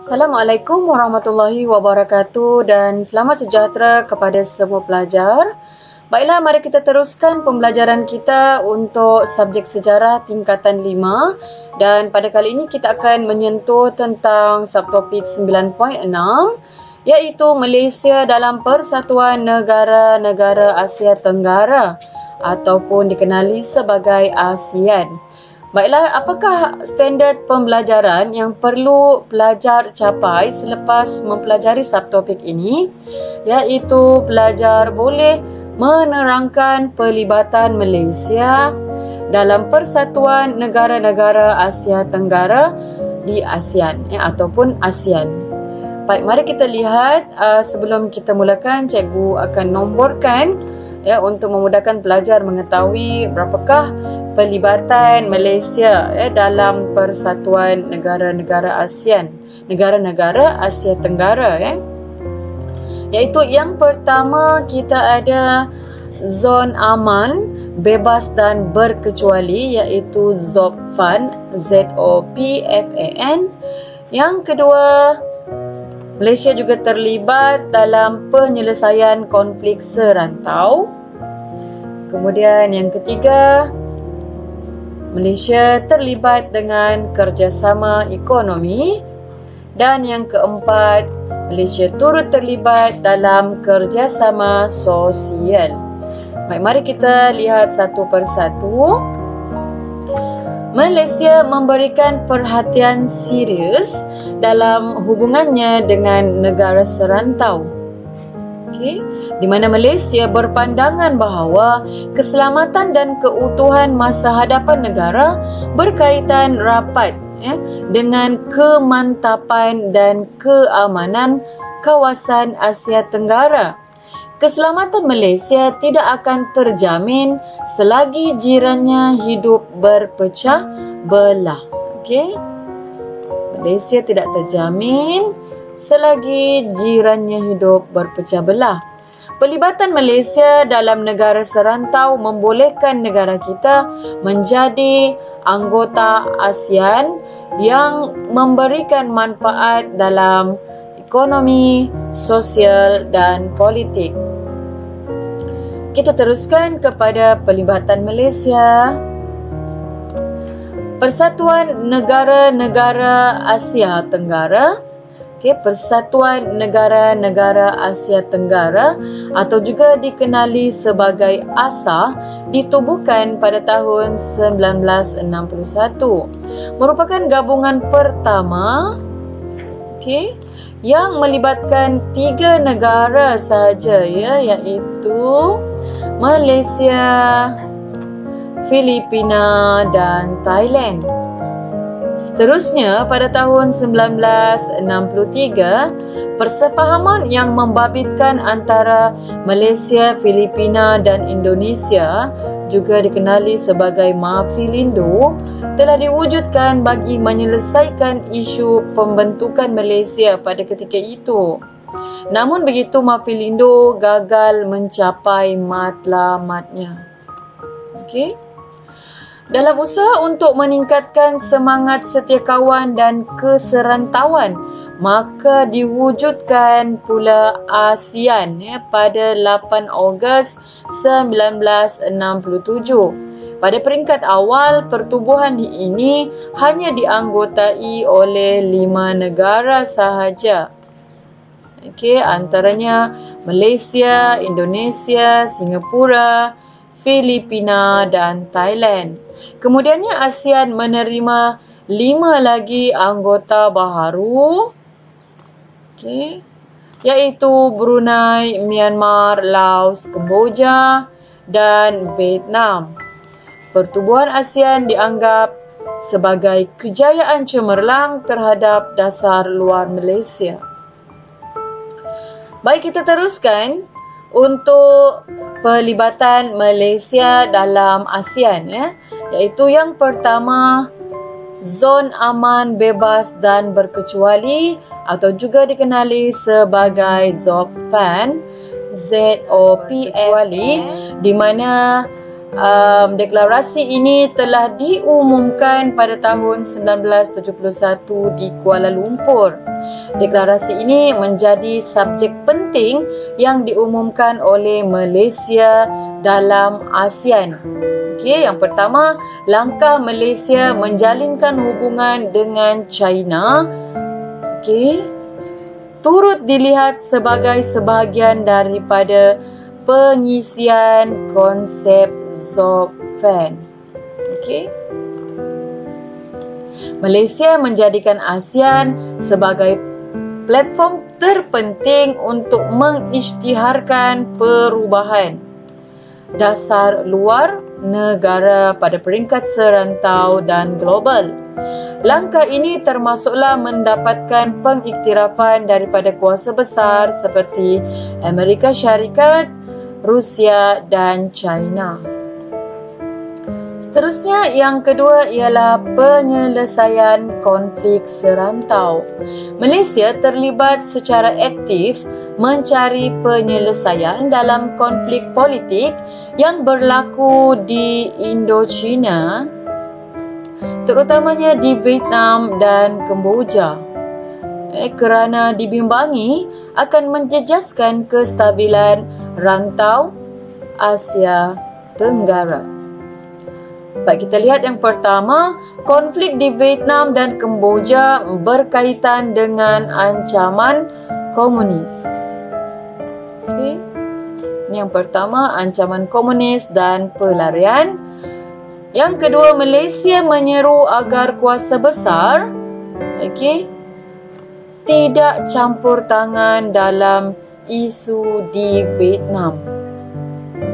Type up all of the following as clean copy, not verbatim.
Assalamualaikum warahmatullahi wabarakatuh dan selamat sejahtera kepada semua pelajar. Baiklah, mari kita teruskan pembelajaran kita untuk subjek sejarah tingkatan 5 dan pada kali ini kita akan menyentuh tentang subtopik 9.6 iaitu Malaysia dalam Persatuan Negara-Negara Asia Tenggara ataupun dikenali sebagai ASEAN. Baiklah, apakah standard pembelajaran yang perlu pelajar capai selepas mempelajari subtopik ini? Iaitu pelajar boleh menerangkan pelibatan Malaysia dalam Persatuan Negara-Negara Asia Tenggara di ASEAN ataupun ASEAN. Baik, mari kita lihat sebelum kita mulakan, cikgu akan nomborkan untuk memudahkan pelajar mengetahui berapakah pelibatan Malaysia dalam Persatuan Negara-Negara ASEAN, negara-negara Asia Tenggara. Iaitu yang pertama kita ada zon aman, bebas dan berkecuali iaitu ZOPFAN, ZOPFAN. Yang kedua, Malaysia juga terlibat dalam penyelesaian konflik serantau. Kemudian yang ketiga, Malaysia terlibat dengan kerjasama ekonomi. Dan yang keempat, Malaysia turut terlibat dalam kerjasama sosial. Baik, mari kita lihat satu persatu. Malaysia memberikan perhatian serius dalam hubungannya dengan negara serantau. Di mana Malaysia berpandangan bahawa keselamatan dan keutuhan masa hadapan negara berkaitan rapat dengan kemantapan dan keamanan kawasan Asia Tenggara. Keselamatan Malaysia tidak akan terjamin selagi jirannya hidup berpecah belah. Malaysia tidak terjamin selagi jirannya hidup berpecah belah. Pelibatan Malaysia dalam negara serantau membolehkan negara kita menjadi anggota ASEAN yang memberikan manfaat dalam ekonomi, sosial dan politik. Kita teruskan kepada pelibatan Malaysia. Persatuan Negara-Negara Asia Tenggara, Persatuan Negara-Negara Asia Tenggara atau juga dikenali sebagai ASA ditubuhkan pada tahun 1961. Merupakan gabungan pertama yang melibatkan 3 negara sahaja iaitu Malaysia, Filipina dan Thailand. Seterusnya, pada tahun 1963, persefahaman yang membabitkan antara Malaysia, Filipina dan Indonesia, juga dikenali sebagai Mafilindo, telah diwujudkan bagi menyelesaikan isu pembentukan Malaysia pada ketika itu. Namun begitu, Mafilindo gagal mencapai matlamatnya. Dalam usaha untuk meningkatkan semangat setiakawan dan keserantauan, maka diwujudkan pula ASEAN pada 8 Ogos 1967. Pada peringkat awal, pertubuhan ini hanya dianggotai oleh 5 negara sahaja. Antaranya Malaysia, Indonesia, Singapura, Filipina dan Thailand. Kemudiannya ASEAN menerima 5 lagi anggota baharu, iaitu Brunei, Myanmar, Laos, Kemboja dan Vietnam. Pertubuhan ASEAN dianggap sebagai kejayaan cemerlang terhadap dasar luar Malaysia. Baik, kita teruskan untuk pelibatan Malaysia dalam ASEAN iaitu yang pertama, zon aman, bebas dan berkecuali atau juga dikenali sebagai ZOPFAN, ZOPFAN, di mana deklarasi ini telah diumumkan pada tahun 1971 di Kuala Lumpur. Deklarasi ini menjadi subjek penting yang diumumkan oleh Malaysia dalam ASEAN. Okey, yang pertama, langkah Malaysia menjalinkan hubungan dengan China, okey, turut dilihat sebagai sebahagian daripada pengisian konsep Zopfen. Okey. Malaysia menjadikan ASEAN sebagai platform terpenting untuk mengisytiharkan perubahan dasar luar negara pada peringkat serantau dan global. Langkah ini termasuklah mendapatkan pengiktirafan daripada kuasa besar seperti Amerika Syarikat, Rusia dan China. Seterusnya, yang kedua ialah penyelesaian konflik serantau. Malaysia terlibat secara aktif mencari penyelesaian dalam konflik politik yang berlaku di Indochina, terutamanya di Vietnam dan Kemboja, kerana dibimbangi akan menjejaskan kestabilan rantau Asia Tenggara. Baik, kita lihat yang pertama, konflik di Vietnam dan Kemboja berkaitan dengan ancaman komunis. Okey. Ini yang pertama, ancaman komunis dan pelarian. Yang kedua, Malaysia menyeru agar kuasa besar, okey, tidak campur tangan dalam isu di Vietnam.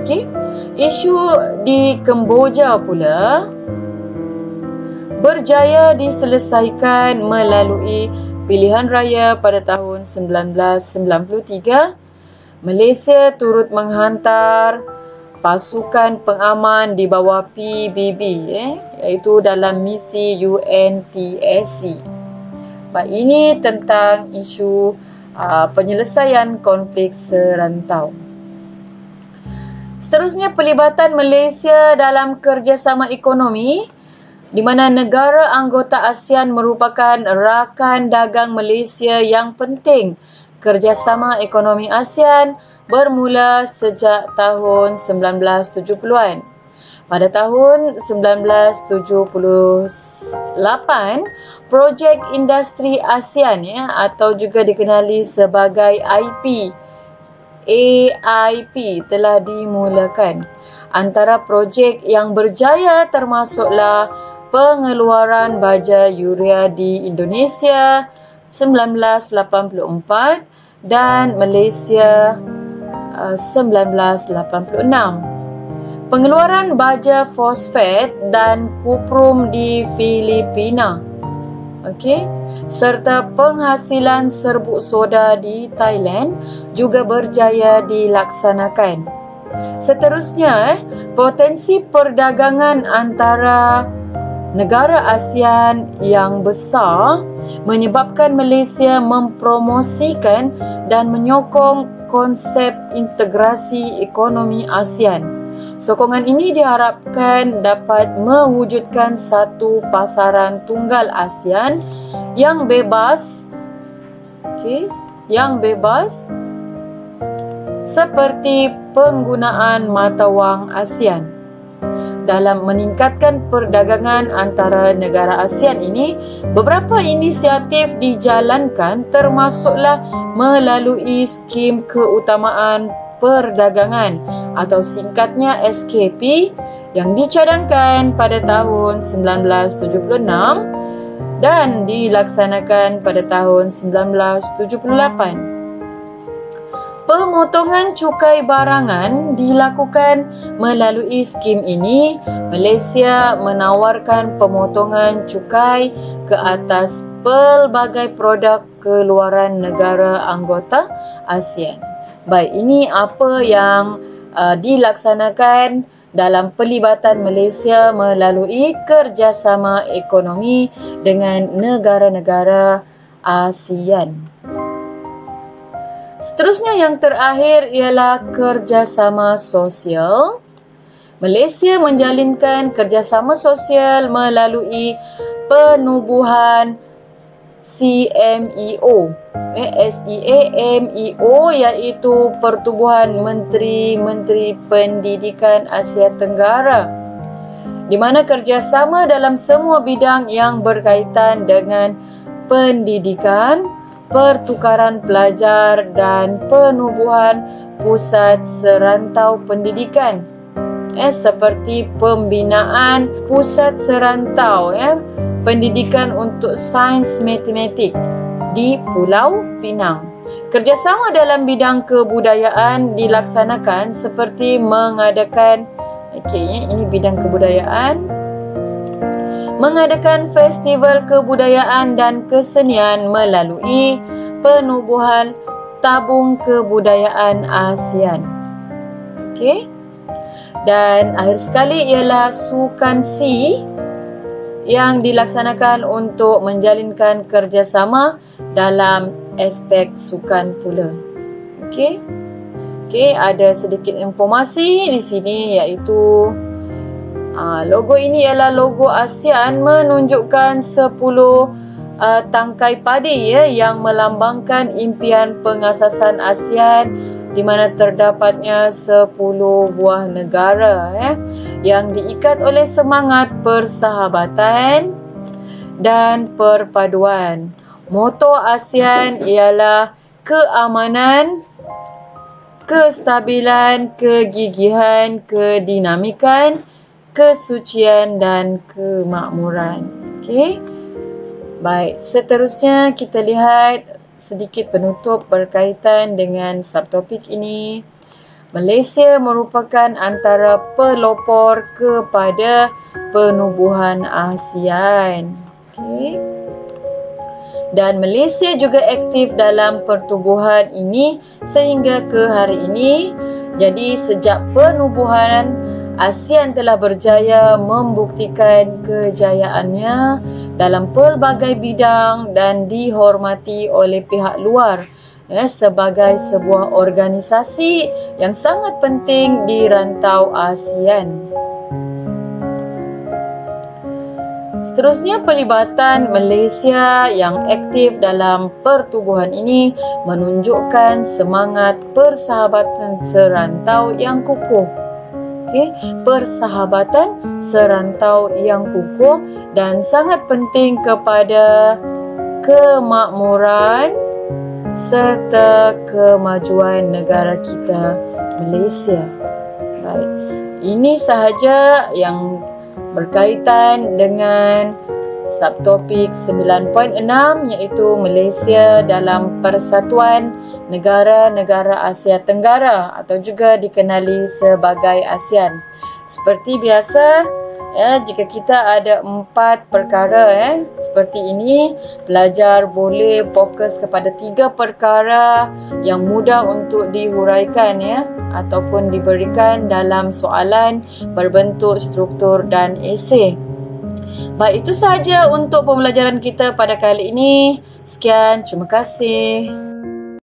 Okey. Isu di Kemboja pula berjaya diselesaikan melalui pilihan raya pada tahun 1993. Malaysia turut menghantar pasukan pengaman di bawah PBB, iaitu dalam misi UNTSC. Baik, ini tentang isu penyelesaian konflik serantau. Seterusnya, pelibatan Malaysia dalam kerjasama ekonomi, di mana negara anggota ASEAN merupakan rakan dagang Malaysia yang penting. Kerjasama ekonomi ASEAN bermula sejak tahun 1970-an. Pada tahun 1978, projek industri ASEAN atau juga dikenali sebagai AIP telah dimulakan. Antara projek yang berjaya termasuklah pengeluaran baja urea di Indonesia 1984 dan Malaysia 1986. Pengeluaran baja fosfat dan kuprum di Filipina. Okey, serta penghasilan serbuk soda di Thailand juga berjaya dilaksanakan. Seterusnya, potensi perdagangan antara negara ASEAN yang besar menyebabkan Malaysia mempromosikan dan menyokong konsep integrasi ekonomi ASEAN. Sokongan ini diharapkan dapat mewujudkan satu pasaran tunggal ASEAN yang bebas, seperti penggunaan mata wang ASEAN. Dalam meningkatkan perdagangan antara negara ASEAN ini, beberapa inisiatif dijalankan, termasuklah melalui skim keutamaan perdagangan atau singkatnya SKP yang dicadangkan pada tahun 1976 dan dilaksanakan pada tahun 1978. Pemotongan cukai barangan dilakukan melalui skim ini. Malaysia menawarkan pemotongan cukai ke atas pelbagai produk keluaran negara anggota ASEAN. Baik, ini apa yang dilaksanakan dalam pelibatan Malaysia melalui kerjasama ekonomi dengan negara-negara ASEAN. Seterusnya, yang terakhir ialah kerjasama sosial. Malaysia menjalinkan kerjasama sosial melalui penubuhan CMEO. SEAMEO iaitu Pertubuhan Menteri-Menteri Pendidikan Asia Tenggara, di mana kerjasama dalam semua bidang yang berkaitan dengan pendidikan, pertukaran pelajar dan penubuhan pusat serantau pendidikan. Seperti pembinaan pusat serantau pendidikan untuk sains matematik di Pulau Pinang. Kerjasama dalam bidang kebudayaan dilaksanakan seperti mengadakan ini bidang kebudayaan, mengadakan festival kebudayaan dan kesenian melalui penubuhan tabung kebudayaan ASEAN. Dan akhir sekali ialah Sukan C yang dilaksanakan untuk menjalinkan kerjasama dalam aspek sukan pula. Ada sedikit informasi di sini iaitu logo ini ialah logo ASEAN menunjukkan 10 tangkai padi yang melambangkan impian pengasasan ASEAN, di mana terdapatnya 10 buah negara yang diikat oleh semangat persahabatan dan perpaduan. Moto ASEAN ialah keamanan, kestabilan, kegigihan, kedinamikan, kesucian dan kemakmuran. Baik, seterusnya kita lihat sedikit penutup berkaitan dengan subtopik ini. Malaysia merupakan antara pelopor kepada penubuhan ASEAN. Dan Malaysia juga aktif dalam pertubuhan ini sehingga ke hari ini. Jadi sejak penubuhan, ASEAN telah berjaya membuktikan kejayaannya dalam pelbagai bidang dan dihormati oleh pihak luar sebagai sebuah organisasi yang sangat penting di rantau ASEAN. Seterusnya, pelibatan Malaysia yang aktif dalam pertubuhan ini menunjukkan semangat persahabatan serantau yang kukuh. Persahabatan serantau yang kukuh dan sangat penting kepada kemakmuran serta kemajuan negara kita, Malaysia. Baik, ini sahaja yang berkaitan dengan subtopik 9.6 iaitu Malaysia dalam Persatuan Negara-Negara Asia Tenggara atau juga dikenali sebagai ASEAN. Seperti biasa, jika kita ada 4 perkara seperti ini, pelajar boleh fokus kepada 3 perkara yang mudah untuk dihuraikan ataupun diberikan dalam soalan berbentuk struktur dan esei. Baik, itu sahaja untuk pembelajaran kita pada kali ini. Sekian, terima kasih.